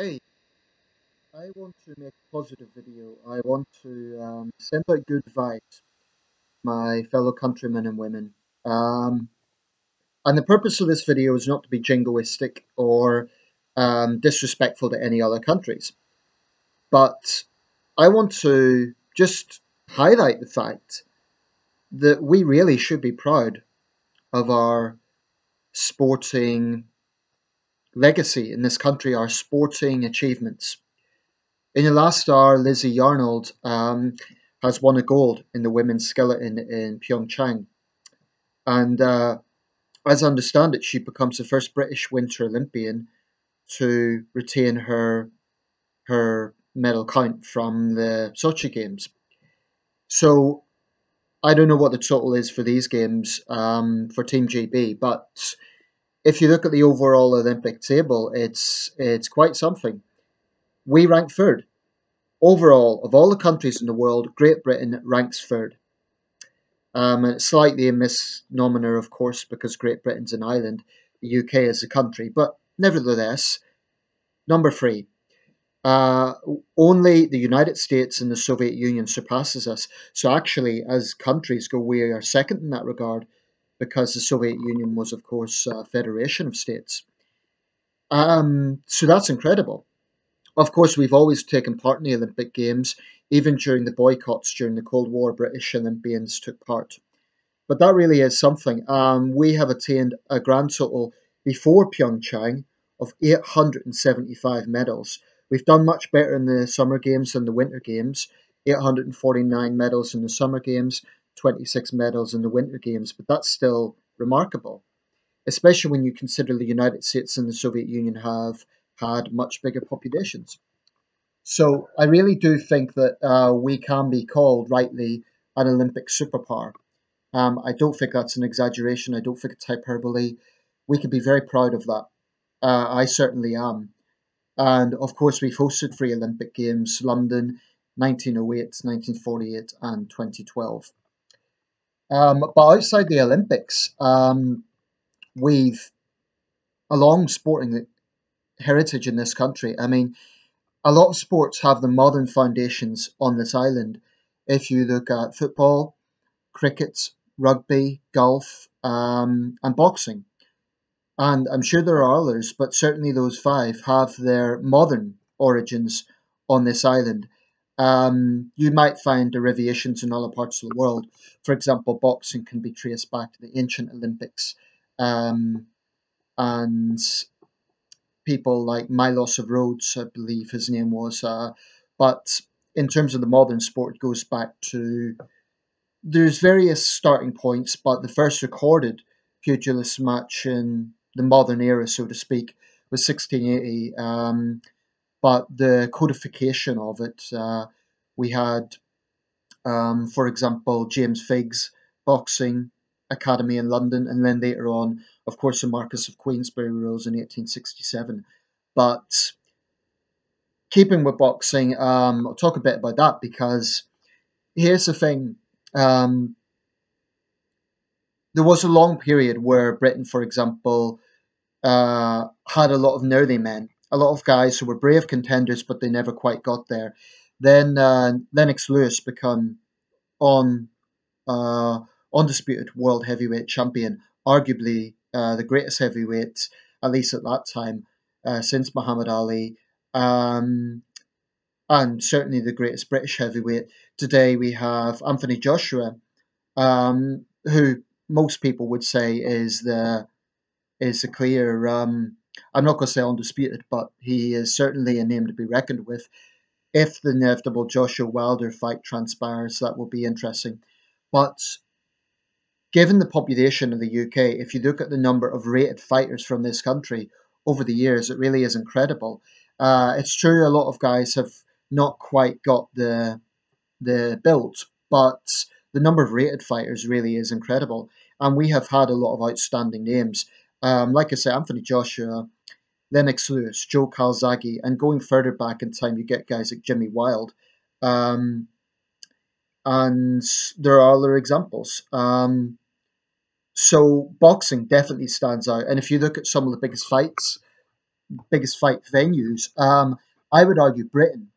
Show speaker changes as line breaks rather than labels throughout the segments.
Hey, I want to make a positive video. I want to send out good vibes, my fellow countrymen and women. Um, and the purpose of this video is not to be jingoistic or disrespectful to any other countries, but I want to just highlight the fact that we really should be proud of our sporting legacy in this country, our sporting achievements. In the last hour, Lizzy Yarnold has won a gold in the women's skeleton in Pyeongchang. And as I understand it, she becomes the first British Winter Olympian to retain her medal count from the Sochi Games. So I don't know what the total is for these games for Team GB, but if you look at the overall Olympic table, it's quite something. We rank third. Overall, of all the countries in the world, Great Britain ranks third. And it's slightly a misnomer, of course, because Great Britain's an island, the UK is a country, but nevertheless, number three. Uh, Only the United States and the Soviet Union surpasses us. So actually, as countries go, we are second in that regard, because the Soviet Union was, of course, a federation of states. So that's incredible. Of course, we've always taken part in the Olympic Games. Even during the boycotts during the Cold War, British Olympians took part. But that really is something. We have attained a grand total before Pyeongchang of 875 medals. We've done much better in the Summer Games than the Winter Games. 849 medals in the Summer Games, 26 medals in the Winter Games, but that's still remarkable, especially when you consider the United States and the Soviet Union have had much bigger populations. So I really do think that we can be called rightly an Olympic superpower. I don't think that's an exaggeration. I don't think it's hyperbole. We can be very proud of that. I certainly am. And of course, we've hosted three Olympic Games: London, 1908, 1948, and 2012. But outside the Olympics, we've a long sporting heritage in this country. I mean, a lot of sports have the modern foundations on this island. If you look at football, cricket, rugby, golf, and boxing. And I'm sure there are others, but certainly those five have their modern origins on this island. You might find derivations in other parts of the world. For example, boxing can be traced back to the ancient Olympics. Um, and people like Milos of Rhodes, I believe his name was. But in terms of the modern sport, it goes back to there's various starting points, but the first recorded pugilist match in the modern era, so to speak, was 1680. But the codification of it, we had, for example, James Figg's boxing academy in London, and then later on, of course, the Marquess of Queensberry rules in 1867. But keeping with boxing, I'll talk a bit about that because here's the thing. Um, there was a long period where Britain, for example, had a lot of nerdy men, a lot of guys who were brave contenders, but they never quite got there. Then Lennox Lewis became on uh, undisputed world heavyweight champion, arguably the greatest heavyweight, at least at that time, since Muhammad Ali, um, and certainly the greatest British heavyweight. Today we have Anthony Joshua, who most people would say is a clear. I'm not going to say undisputed, but he is certainly a name to be reckoned with. If the inevitable Joshua Wilder fight transpires, that will be interesting. But given the population of the UK, if you look at the number of rated fighters from this country over the years, it really is incredible. It's true a lot of guys have not quite got the build, but the number of rated fighters really is incredible. And we have had a lot of outstanding names. Like I said, Anthony Joshua, Lennox Lewis, Joe Calzaghe, and going further back in time, you get guys like Jimmy Wild. Um, and there are other examples. So boxing definitely stands out. And if you look at some of the biggest fights, biggest fight venues, I would argue Britain,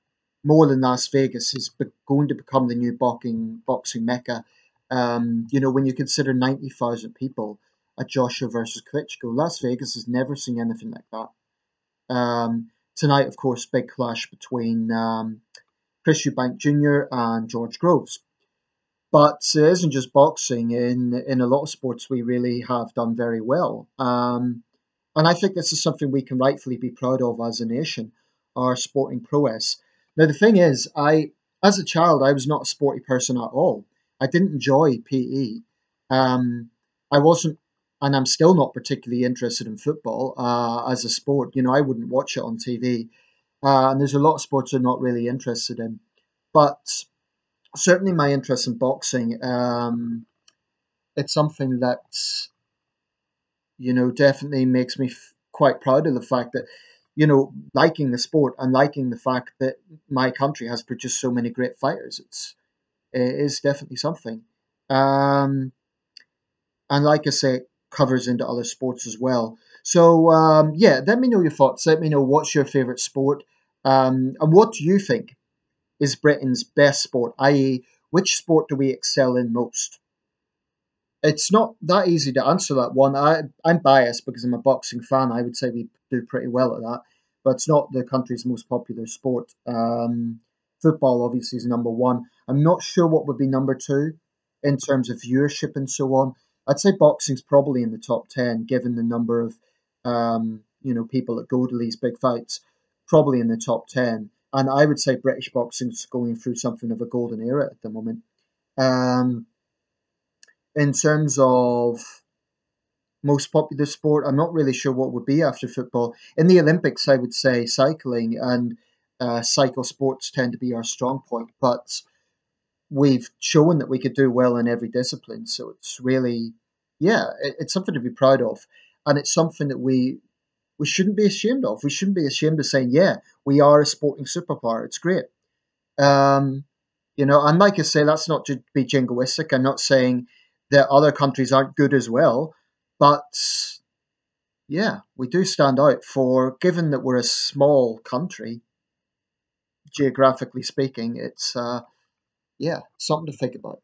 more than Las Vegas, is going to become the new boxing mecca. When you consider 90,000 people at Joshua versus Klitschko, Las Vegas has never seen anything like that. Tonight, of course, big clash between Chris Eubank Jr. and George Groves. But it isn't just boxing. In a lot of sports, we really have done very well. And I think this is something we can rightfully be proud of as a nation, our sporting prowess. Now, the thing is, as a child, I was not a sporty person at all. I didn't enjoy PE. I wasn't, and I'm still not particularly interested in football as a sport. I wouldn't watch it on TV. And there's a lot of sports I'm not really interested in. But certainly my interest in boxing, it's something that definitely makes me quite proud of the fact that, liking the sport and liking the fact that my country has produced so many great fighters. It is definitely something. Um, and like I say, it covers into other sports as well. So, yeah, let me know your thoughts. Let me know what's your favorite sport. And what do you think is Britain's best sport, i.e., which sport do we excel in most? It's not that easy to answer that one. I'm biased because I'm a boxing fan. I would say we do pretty well at that, but it's not the country's most popular sport. Football obviously is number one. I'm not sure what would be number two in terms of viewership and so on. I'd say boxing's probably in the top 10, given the number of people that go to these big fights. Probably in the top 10, and I would say British boxing's going through something of a golden era at the moment. Um, in terms of most popular sport, I'm not really sure what would be after football. In the Olympics, I would say cycling and cycle sports tend to be our strong point, but we've shown that we could do well in every discipline. So it's really, yeah, it's something to be proud of. And it's something that we shouldn't be ashamed of. We shouldn't be ashamed of saying, yeah, we are a sporting superpower. It's great. Um, and like I say, that's not to be jingoistic. I'm not saying that other countries aren't good as well, but yeah, we do stand out for, given that we're a small country, geographically speaking, it's, yeah, something to think about.